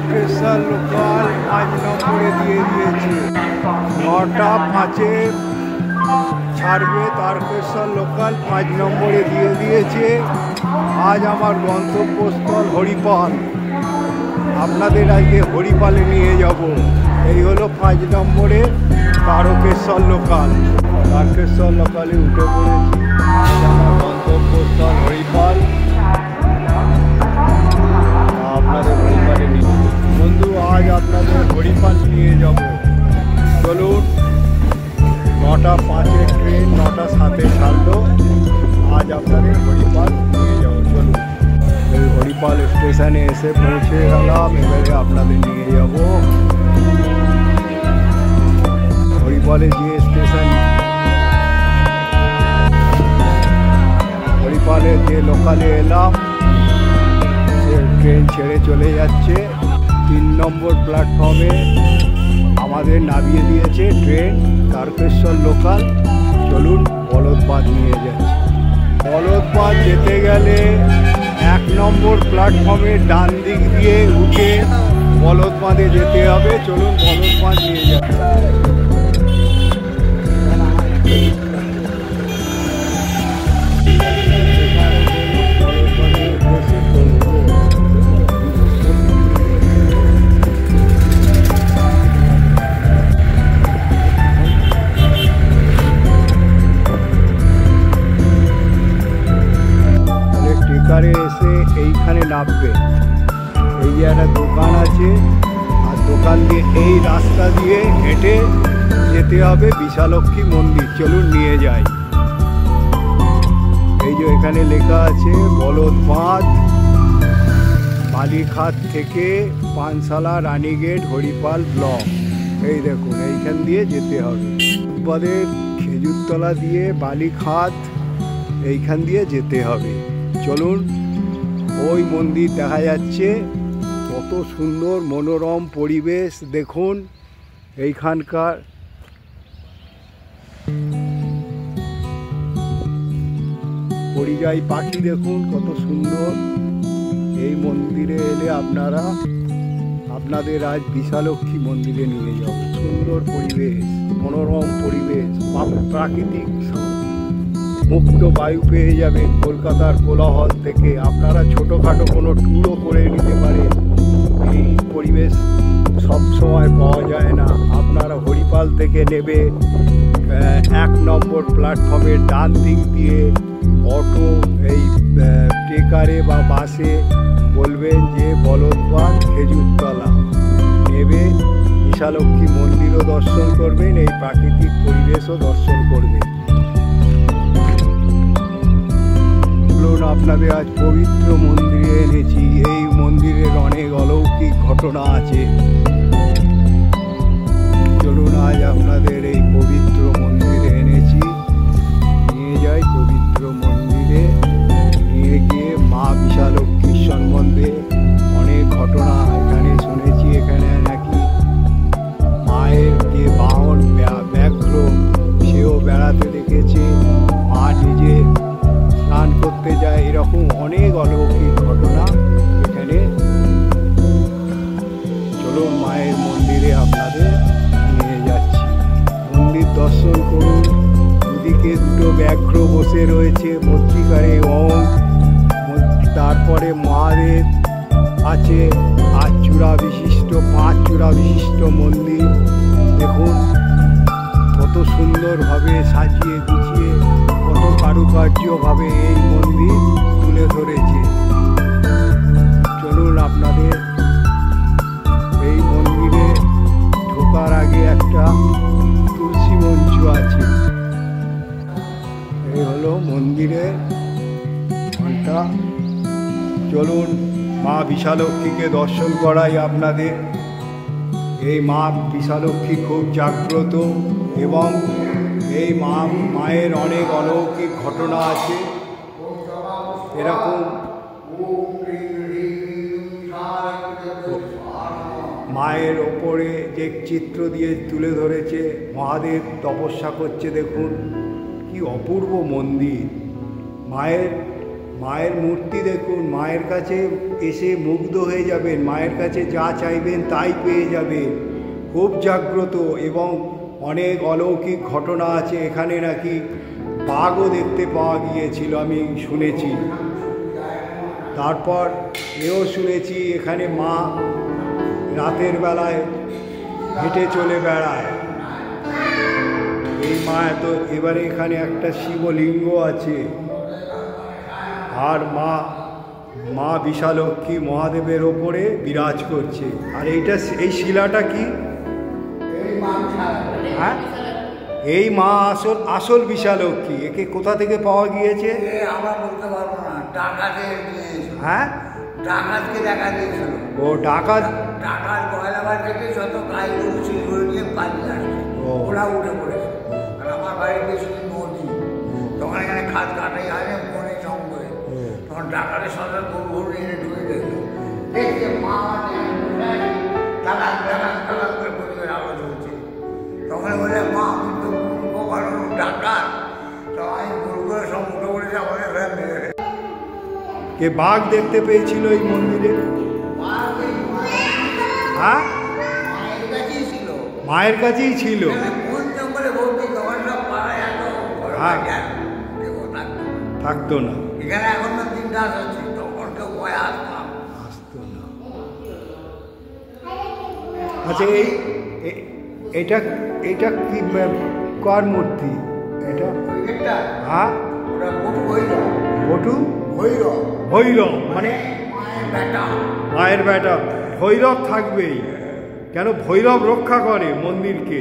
Tarakeswar local 5 নম্বরে দিয়ে দিয়েছে। 9টা 5-এ ছাড়বে তারকেশ্বর লোকাল 5 নম্বরে দিয়ে দিয়েছে। আজ আমার গন্তব্যস্থল হরিপাল। আপনাদের আজকে হরিপালে নিয়ে যাব। এই হলো 5 নম্বরে তারকেশ্বর লোকাল। তারকেশ্বর লোকালে উঠে পড়েছি। আজ আমার গন্তব্যস্থল হরিপাল। আপনাদের হরিপালে নিয়ে বন্ধু, আজ আপনাদের হরিপাল নিয়ে যাব। চলুন, 9টা 5-এর ট্রেন 9টা 7-এ ছাড়লো। আজ আপনাদের হরিপাল নিয়ে যাব। চলুন, এই হরিপাল স্টেশনে এসে পৌঁছে গেলাম। এবারে আপনাদের নিয়ে যাব হরিপালে। যে স্টেশন হরিপালে যে লোকালে এলাম, সে ট্রেন ছেড়ে চলে যাচ্ছে। 3 নম্বর প্ল্যাটফর্মে আমাদের নামিয়ে দিয়েছে ট্রেন তারকেশ্বর লোকাল। চলুন, বলদবাঁধ নিয়ে যাচ্ছে। বলদবাঁধ যেতে গেলে 1 নম্বর প্ল্যাটফর্মে ডান দিক দিয়ে উঠে বলদবাঁধে যেতে হবে। চলুন, বলদবাঁধ নিয়ে যাচ্ছে। এসে এইখানে নামবে। এই যে একটা দোকান আছে, আর দোকান দিয়ে এই রাস্তা দিয়ে হেঁটে যেতে হবে বিশালক্ষী মন্দির। চলুন, নিয়ে যাই। এই যে এখানে লেখা আছে বলদবাঁধ, বালিখাত থেকে পানশালা, রানীগেট, হরিপাল ব্লক। এই দেখুন, এইখান দিয়ে যেতে হবে। বলদবাঁধের খেজুরতলা দিয়ে বালিখাত এইখান দিয়ে যেতে হবে। চলুন, ওই মন্দির দেখা যাচ্ছে। কত সুন্দর মনোরম পরিবেশ দেখুন এইখানকার। পরিযায়ী পাখি দেখুন কত সুন্দর। এই মন্দিরে এলে আপনাদের আজ বিশালক্ষী মন্দিরে নিয়ে যাব। সুন্দর পরিবেশ, মনোরম পরিবেশ, প্রাকৃতিক মুক্ত বায়ু পেয়ে যাবেন। কলকাতার কোলাহল থেকে আপনারা ছোটোখাটো কোনো ট্যুরও করে নিতে পারেন। এই পরিবেশ সব সময় পাওয়া যায় না। আপনারা হরিপাল থেকে নেবে 1 নম্বর প্ল্যাটফর্মের ডান দিক দিয়ে অটো, এই ট্রেকারে বা বাসে বলবেন যে বলদবাঁধ খেজুরতলা নেবে। বিশালক্ষী মন্দিরও দর্শন করবেন, এই প্রাকৃতিক পরিবেশও দর্শন করবেন। আপনাদের আজ পবিত্র মন্দিরে এনেছি। এই মন্দিরের অনেক অলৌকিক ঘটনা আছে। চলুন, আজ আপনাদের এই পবিত্র মন্দিরে এনেছি। নিয়ে যাই পবিত্র মন্দিরে। নিয়ে গিয়ে মা বিশালক্ষীর সম্বন্ধে অনেক ঘটনা এখানে শুনেছি। এখানে নাকি মায়ের যে বাহন ব্যাঘ্র, সেও বেড়াতে দেখেছে। মা নিজে স্নান করতে যায়। এরকম অনেক অলৌকিক ঘটনা এখানে। চলুন, মায়ের মন্দিরে আপনাদের নিয়ে যাচ্ছি। মন্দির দর্শন করুন। দুদিকে 2টো ব্যাঘ্র বসে রয়েছে মধ্যিকারে ওম। তারপরে মহাদেব আছে 5 চূড়া বিশিষ্ট মন্দির। দেখুন কত সুন্দরভাবে সাজিয়ে গুছিয়ে, কত কারুকার্যভাবে এই মন্দির তুলে ধরেছে। চলুন, আপনাদের এই মন্দিরে ঢোকার আগে একটা তুলসী মঞ্চ আছে। এই হলো মন্দিরের ঘন্টা। চলুন, মা বিশালক্ষীকে দর্শন করাই আপনাদের। এই মা বিশালক্ষী খুব জাগ্রত এবং এই মায়ের অনেক অলৌকিক ঘটনা আছে। এরকম মায়ের ওপরে যে চিত্র দিয়ে তুলে ধরেছে, মহাদেব তপস্যা করছে। দেখুন কি অপূর্ব মন্দির। মায়ের মায়ের মূর্তি দেখুন, মায়ের কাছে এসে মুগ্ধ হয়ে যাবেন, মায়ের কাছে যা চাইবেন তাই পেয়ে যাবেন। খুব জাগ্রত এবং অনেক অলৌকিক ঘটনা আছে। এখানে নাকি বাঘও দেখতে পাওয়া গিয়েছিল, আমি শুনেছি। তারপর এও শুনেছি এখানে মা রাতের বেলায় হেঁটে চলে বেড়ায়। এই মা এবারে এখানে একটা শিবলিঙ্গ আছে, আর মা বিশালক্ষী মহাদেবের ওপরে বিরাজ করছে। আর এই শিলাটা কি? হ্যাঁ, এই মা আসল বিশালক্ষী। একে কোথা থেকে পাওয়া গিয়েছে? হ্যাঁ, ডাকাতকে দেখা দিয়েছিল। ও ডাকাত গয়লাবাদ থেকে যত গাই গরু শিলগুলো নিয়ে পালিয়ে আসছে, ওরা উঠে পড়েছে। আর আমার বাড়িতে ছিল নদী, তখন এখানে খাদ কাটাই হয় না, বনে জঙ্গলে। তখন ডাকাতের সাথে গরু গরু এনে ঢুকে গেছিল। দেখছে মা তালাক করে পরিবার আওয়াজ হচ্ছে। তখন বলে মা আমি তো গরু ডাকাত, তো আমি গরুগুলো সব উঠে পড়েছে, আমাদের ঘরে মেরে। কে বাঘ দেখতে পেয়েছিল এই মন্দিরে? হ্যাঁ, মায়ের কাছেই ছিল। থাকতো না, আসতো না। আচ্ছা, এটা কি কার মূর্তি এটা? হ্যাঁ, বটু ভৈরব, মানে মায়ের বেটা। ভৈরব থাকবেই কেন? ভৈরব রক্ষা করে মন্দিরকে,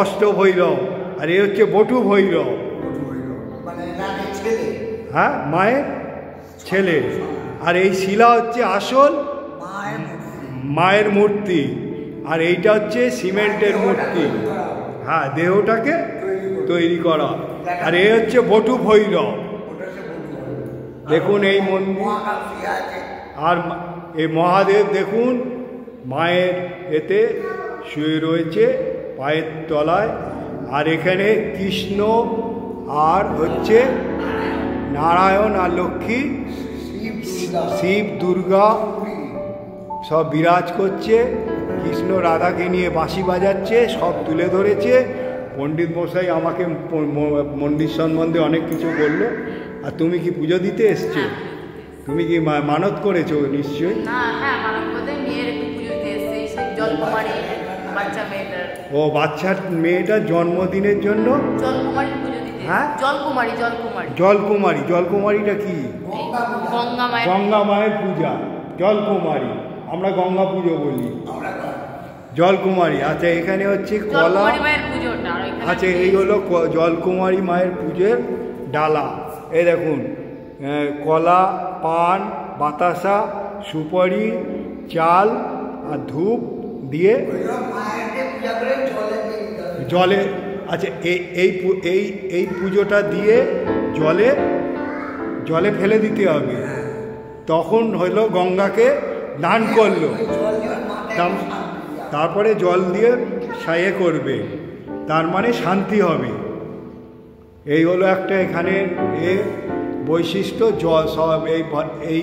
অষ্টভৈরব। আর এ হচ্ছে বটু ভৈরব, হ্যাঁ, মায়ের ছেলে। আর এই শিলা হচ্ছে আসল মায়ের মূর্তি, আর এইটা হচ্ছে সিমেন্টের মূর্তি। হ্যাঁ, দেহটাকে তৈরি করা। আর এ হচ্ছে বটু ভৈরব। দেখুন এই মন্দির, আর এই মহাদেব দেখুন মায়ের এতে শুয়ে রয়েছে পায়ের তলায়। আর এখানে কৃষ্ণ আর হচ্ছে নারায়ণ আর লক্ষ্মী, শিব দুর্গা সব বিরাজ করছে। কৃষ্ণ রাধাকে নিয়ে বাঁশি বাজাচ্ছে, সব তুলে ধরেছে। পণ্ডিত মশাই আমাকে মন্দির সম্বন্ধে অনেক কিছু বললো। আর তুমি কি পুজো দিতে এসছো? তুমি কি মানত করেছো নিশ্চয়ই? ও বাচ্চার মেয়েটার জন্মদিনের জন্য হ্যাঁ, জলকুমারীটা কি? গঙ্গা মায়ের পূজা, জলকুমারী। আমরা গঙ্গা পুজো বলি, জলকুমারী। আচ্ছা, এখানে হচ্ছে কলা। আচ্ছা, এই হলো জলকুমারী মায়ের পুজোর ডালা। এই দেখুন, কলা, পান, বাতাসা, সুপারি, চাল আর ধূপ দিয়ে জলে। আচ্ছা, এই পুজোটা দিয়ে জলে ফেলে দিতে হবে, তখন হইলো গঙ্গাকে দান করলো। তারপরে জল দিয়ে সায়ে করবে, তার মানে শান্তি হবে। এই হলো একটা এখানে বৈশিষ্ট্য। সব এই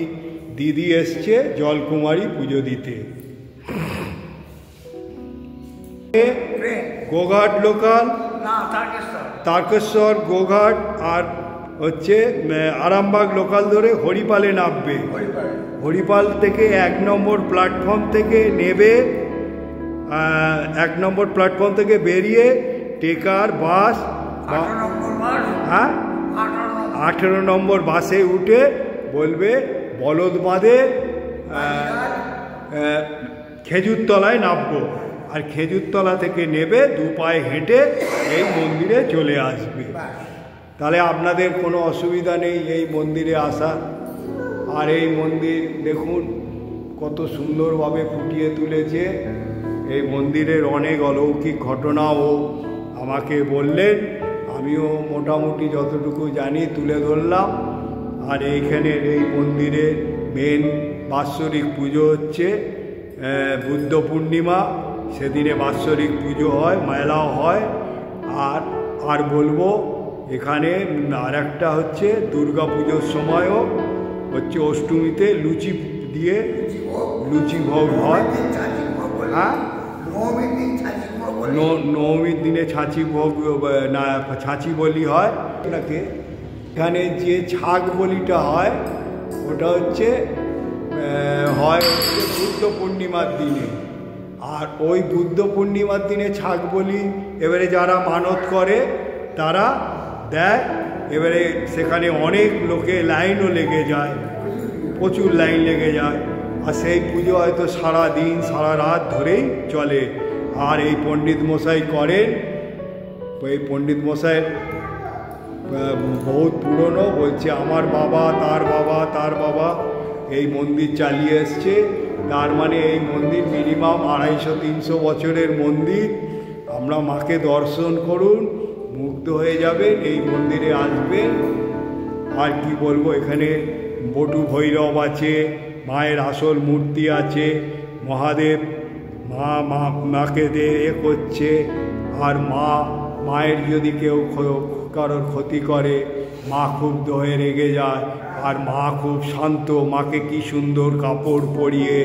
দিদি এসছে জলকুমারী পুজো দিতে। গোঘাট লোকাল, তারকেশ্বর, গোঘাট আর হচ্ছে আরামবাগ লোকাল ধরে হরিপালে নামবে। হরিপাল থেকে 1 নম্বর প্ল্যাটফর্ম থেকে নেবে, 1 নম্বর প্ল্যাটফর্ম থেকে বেরিয়ে টেকার বাস, হ্যাঁ, 18 নম্বর বাসে উঠে বলবে বলদ বাঁধে খেজুরতলায় নামবো। আর খেজুরতলা থেকে নেবে 2 পায়ে হেঁটে এই মন্দিরে চলে আসবে। তাহলে আপনাদের কোনো অসুবিধা নেই এই মন্দিরে আসা। আর এই মন্দির দেখুন কত সুন্দরভাবে ফুটিয়ে তুলেছে। এই মন্দিরের অনেক অলৌকিক ঘটনাও আমাকে বললেন, আমিও মোটামুটি যতটুকু জানি তুলে ধরলাম। আর এইখানের এই মন্দিরের মেন বাৎসরিক পুজো হচ্ছে বুদ্ধ পূর্ণিমা, সেদিনে বাৎসরিক পুজো হয়, মেলাও হয়। আর বলবো এখানে আর একটা হচ্ছে দুর্গা পুজোর সময়ও হচ্ছে অষ্টমীতে লুচি দিয়ে লুচি ভোগ হয়। হ্যাঁ, নবমীর দিনে ছাঁচি ভোগ না ছাঁচি বলি হয়। আপনাকে এখানে যে ছাগ বলিটা হয় ওটা হচ্ছে বুদ্ধ পূর্ণিমার দিনে। আর ওই বুদ্ধ পূর্ণিমার দিনে ছাগ বলি এবারে যারা মানত করে তারা দেয়। এবারে সেখানে অনেক লোকে লাইনও লেগে যায়, প্রচুর লাইন লেগে যায়। আর সেই পুজো হয়তো সারা দিন সারা রাত ধরেই চলে। আর এই পণ্ডিত মশাই করেন, এই পণ্ডিত মশাই বহুত পুরনো, বলছে আমার বাবা তার বাবা এই মন্দির চালিয়ে এসছে। তার মানে এই মন্দির মিনিমাম 250-300 বছরের মন্দির। আমরা মাকে দর্শন করুন, মুগ্ধ হয়ে যাবেন, এই মন্দিরে আসবেন। আর কি বলবো, এখানে বটু ভৈরব আছে, মায়ের আসল মূর্তি আছে, মহাদেব মাকে দিয়ে করছে। আর মায়ের যদি কেউ কারোর ক্ষতি করে মা ক্ষুব্ধ হয়ে রেগে যায়। আর মা খুব শান্ত, মাকে কি সুন্দর কাপড় পরিয়ে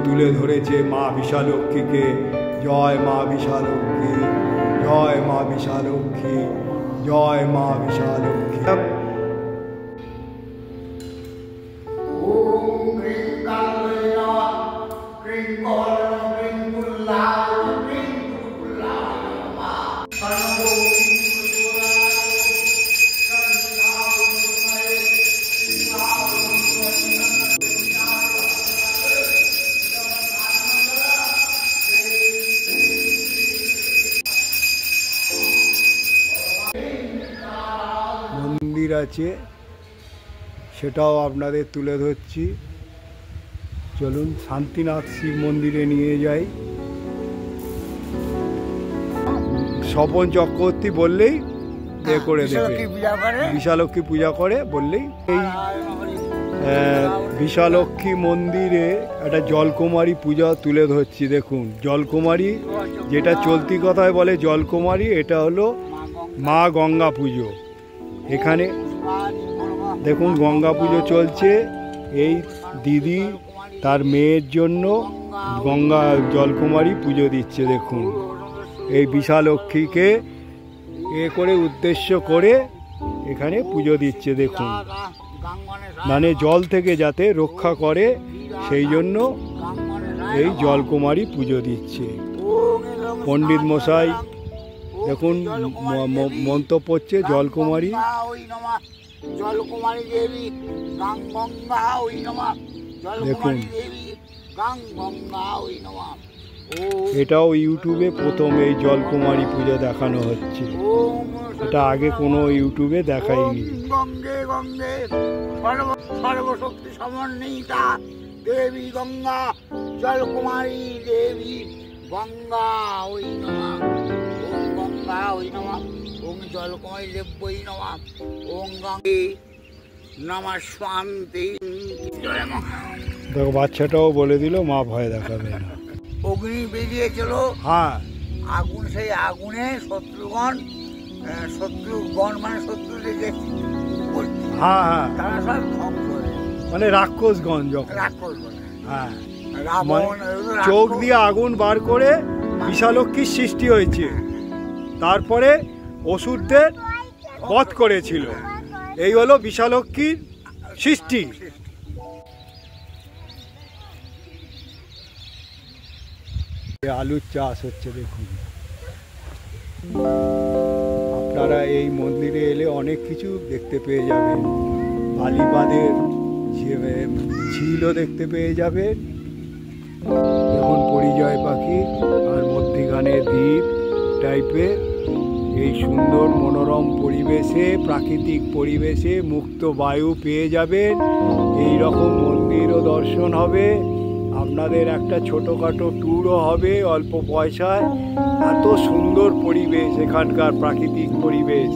তুলে ধরেছে মা বিশালক্ষীকে। জয় মা বিশালক্ষী, জয় মা বিশালক্ষী, জয় মা বিশালক্ষী। মন্দির আছে, সেটাও আপনাদের তুলে ধরছি। চলুন শান্তিনাথ শিব মন্দিরে নিয়ে যাই। স্বপন চক্রবর্তী বললেই এ করে দেবে, বিশালক্ষী পূজা করে বললেই। এই বিশালক্ষী মন্দিরে একটা জলকুমারী পূজা তুলে ধরছি। দেখুন, জলকুমারী যেটা চলতি কথায় বলে জলকুমারী, এটা হলো মা গঙ্গা পুজো। এখানে দেখুন গঙ্গা পুজো চলছে। এই দিদি তার মেয়ের জন্য গঙ্গা জলকুমারী পুজো দিচ্ছে। দেখুন, এই বিশালক্ষীকে করে উদ্দেশ্য করে এখানে পুজো দিচ্ছে। দেখুন, মানে জল থেকে যাতে রক্ষা করে সেই জন্য এই জলকুমারী পুজো দিচ্ছে। পণ্ডিত মশাই দেখুন মন্ত্র পড়ছে জলকুমারী। দেখুন, এটাও ইউটিউবে প্রথম এই জলকুমারী পুজো দেখানো হচ্ছে। এটা আগে কোনো ইউটিউবে দেখায়নি। গঙ্গে গঙ্গে সর্বশক্তি সমন্বিতা দেবী গঙ্গা জলকুমারী দেবী গঙ্গা ওই নমঃ। ওম গঙ্গা ওই নমঃ, ওম জলকুমারী দেব্যই নমঃ, ওম গঙ্গে নমঃ শান্তি। দেখো বাচ্চাটাও বলে দিল মা ভয় দেখাবে না। অগ্নি বেরিয়েছিল, হ্যাঁ, আগুন, সেই আগুনে শত্রুগণ মানে শত্রুদের যে হ্যাঁ হ্যাঁ, তারা সব ধ্বংস হয়ে, মানে রাক্ষসগণ যখন, রাক্ষসগণ, হ্যাঁ, রাবণ চোখ দিয়ে আগুন বার করে বিশালক্ষীর সৃষ্টি হয়েছে। তারপরে অসুরদের বধ করেছিল। এই হলো বিশালক্ষীর সৃষ্টি। আলুর চাষ হচ্ছে। দেখুন, আপনারা এই মন্দিরে এলে অনেক কিছু দেখতে পেয়ে যাবেন। বালিবাঁধের ঝিলও দেখতে পেয়ে যাবেন। দেখুন পরিযায় পাখি আর মধ্যিখানে দ্বীপ টাইপের এই সুন্দর মনোরম পরিবেশে, প্রাকৃতিক পরিবেশে মুক্ত বায়ু পেয়ে যাবেন। এই রকম মন্দিরও দর্শন হবে, আপনাদের একটা ছোটোখাটো ট্যুরও হবে অল্প পয়সায়। এত সুন্দর পরিবেশ এখানকার, প্রাকৃতিক পরিবেশ,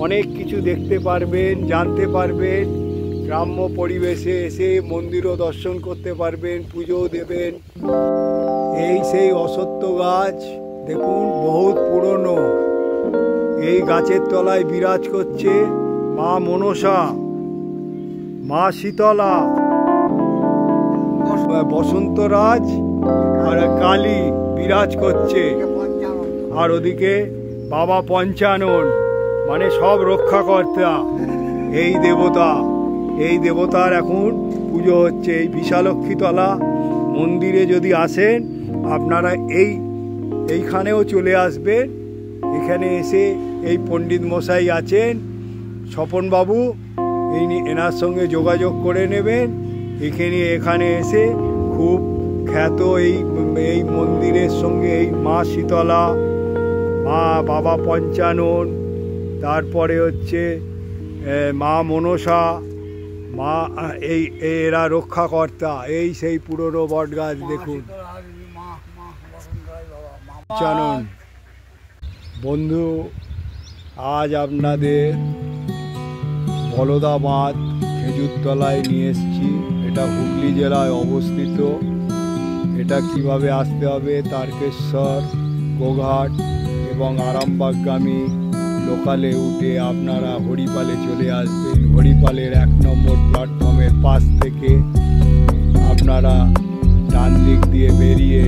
অনেক কিছু দেখতে পারবেন, জানতে পারবেন। গ্রাম্য পরিবেশে এসে মন্দিরও দর্শন করতে পারবেন, পুজোও দেবেন। এই সেই অশ্বত্থ গাছ, দেখুন বহুত পুরনো। এই গাছের তলায় বিরাজ করছে মা মনসা, মা শীতলা, বসন্তরাজ আর কালী বিরাজ করছে। আর ওদিকে বাবা পঞ্চানন, মানে সব রক্ষাকর্তা। এই দেবতা, এই দেবতার এখন পুজো হচ্ছে। এই বিশালক্ষীতলা মন্দিরে যদি আসেন আপনারা এইখানেও চলে আসবেন। এখানে এসে এই পণ্ডিত মশাই আছেন স্বপনবাবু, এনার সঙ্গে যোগাযোগ করে নেবেন। এখানে এসে খুব খ্যাত এই মন্দিরের সঙ্গে এই মা শীতলা, মা বাবা পঞ্চানন, তারপরে হচ্ছে মা মনসা, মা এরা রক্ষাকর্তা। এই সেই পুরনো বটগাছ দেখুন পঞ্চানন। বন্ধু, আজ আপনাদের বলদা বাঁধ খেজুরতলায় নিয়ে এসেছি। এটা হুগলি জেলায় অবস্থিত। এটা কিভাবে আসতে হবে, তারকেশ্বর, গোঘাট এবং আরামবাগগামী লোকালে উঠে আপনারা হরিপালে চলে আসবেন। হরিপালের 1 নম্বর প্ল্যাটফর্মের পাশ থেকে আপনারা ডান দিক দিয়ে বেরিয়ে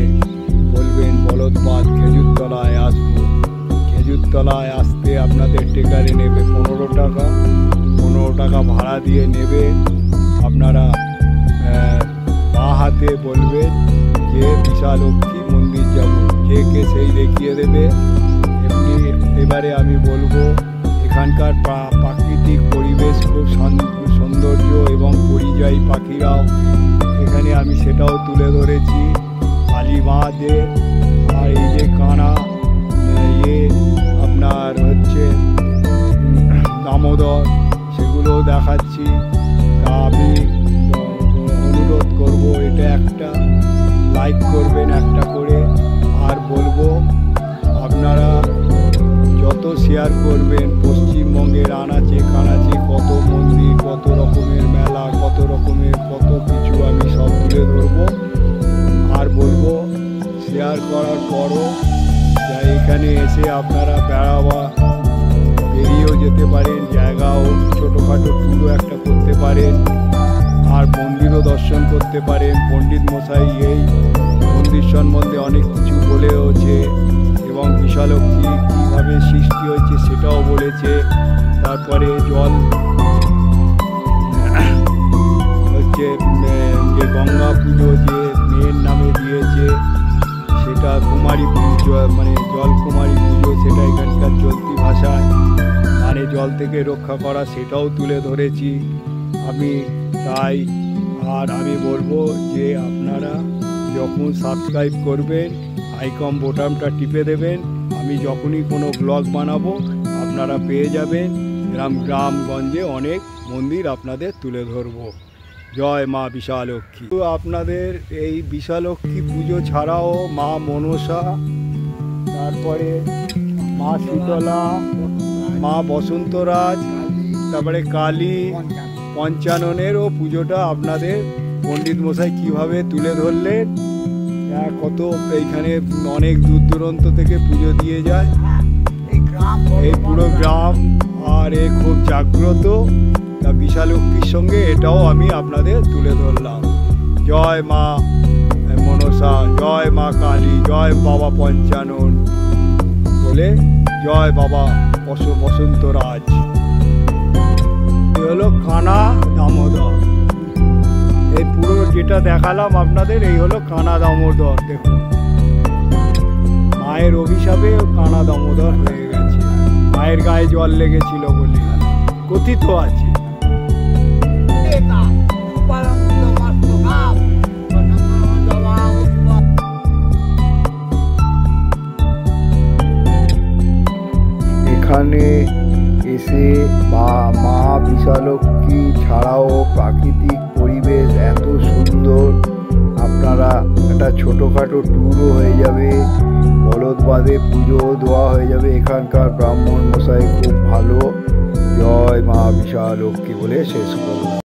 বলবেন বলদবাঁধ খেজুরতলায় আসবো। খেজুরতলায় আসতে আপনাদের টেকারে নেবে 15 টাকা। 15 টাকা ভাড়া দিয়ে নেবে। আপনারা বাঁ হাতে বলবেন যে বিশালক্ষী মন্দির যাব, যে কে সেই দেখিয়ে দেবে। এবারে আমি বলবো এখানকার প্রাকৃতিক পরিবেশ খুব সৌন্দর্য এবং পরিযায়ী পাখিরাও এখানে, আমি সেটাও তুলে ধরেছি। কালীবাঁধে আর এই যে কানা আপনার হচ্ছে দামোদর, সেগুলোও দেখাচ্ছি। তা আমি অনুরোধ করব এটা একটা লাইক করবেন একটা করে। আর বলবো আপনারা যত শেয়ার করবেন, পশ্চিমবঙ্গের আনাচে কানাচে কত মন্দির, কত রকমের মেলা, কত রকমের কত কিছু আমি সব তুলে ধরবো। আর বলবো শেয়ার করার পরও যা এখানে এসে আপনারা বেরিয়েও যেতে পারেন, জায়গাও ছোটোখাটো ট্যুরও একটা করতে পারেন, আর মন্দিরও দর্শন করতে পারেন। পণ্ডিত মশাই এই মন্দির সম্বন্ধে অনেক কিছু বলেওছে এবং বিশালক্ষী কীভাবে সৃষ্টি হয়েছে সেটাও বলেছে। তারপরে জল হচ্ছে যে গঙ্গা পুজো যে মেয়ের নামে দিয়েছে সেটা কুমারী পুজো, মানে জল কুমারী পুজো, সেটা এখানকার চলতি ভাষায় মানে জল থেকে রক্ষা করা, সেটাও তুলে ধরেছি আমি। তাই আর আমি বলবো যে আপনারা যখন সাবস্ক্রাইব করবেন আইকন বোতামটা টিপে দেবেন। আমি যখনই কোনো ব্লগ বানাবো আপনারা পেয়ে যাবেন। গ্রামগঞ্জে অনেক মন্দির আপনাদের তুলে ধরবো। জয় মা বিশালক্ষী। আপনাদের এই বিশালক্ষী পুজো ছাড়াও মা মনসা, তারপরে মা শীতলা, মা বসন্তরাজ, তারপরে কালী, পঞ্চাননেরও পুজোটা আপনাদের পণ্ডিত মশাই কীভাবে তুলে ধরলেন। কত এইখানে অনেক দূর দূরান্ত থেকে পুজো দিয়ে যায় এই পুরো গ্রাম। আর এ খুব জাগ্রত। তা বিশালক্ষীর সঙ্গে এটাও আমি আপনাদের তুলে ধরলাম। জয় মা মনসা, জয় মা কালী, জয় বাবা পঞ্চানন বলে জয় বাবা বসন্তরাজ। এ হলো কানা দামোদর। এই পুরো যেটা দেখালাম আপনাদের, এই হলো কানা দামোদর। দেখুন মায়ের অভিশাপে কানা দামোদর হয়ে গেছে, মায়ের গায়ে জল লেগেছিল বলে কথিত আছে। এখানে এসে মা বিশালক্ষী ছাড়াও প্রাকৃতিক পরিবেশ এত সুন্দর, আপনারা একটা ছোটোখাটো ট্যুরও হয়ে যাবে, বলদবাঁধে পুজোও দেওয়া হয়ে যাবে। এখানকার ব্রাহ্মণ মশাই খুব ভালো। জয় মা বিশালক্ষী বলে শেষ করব।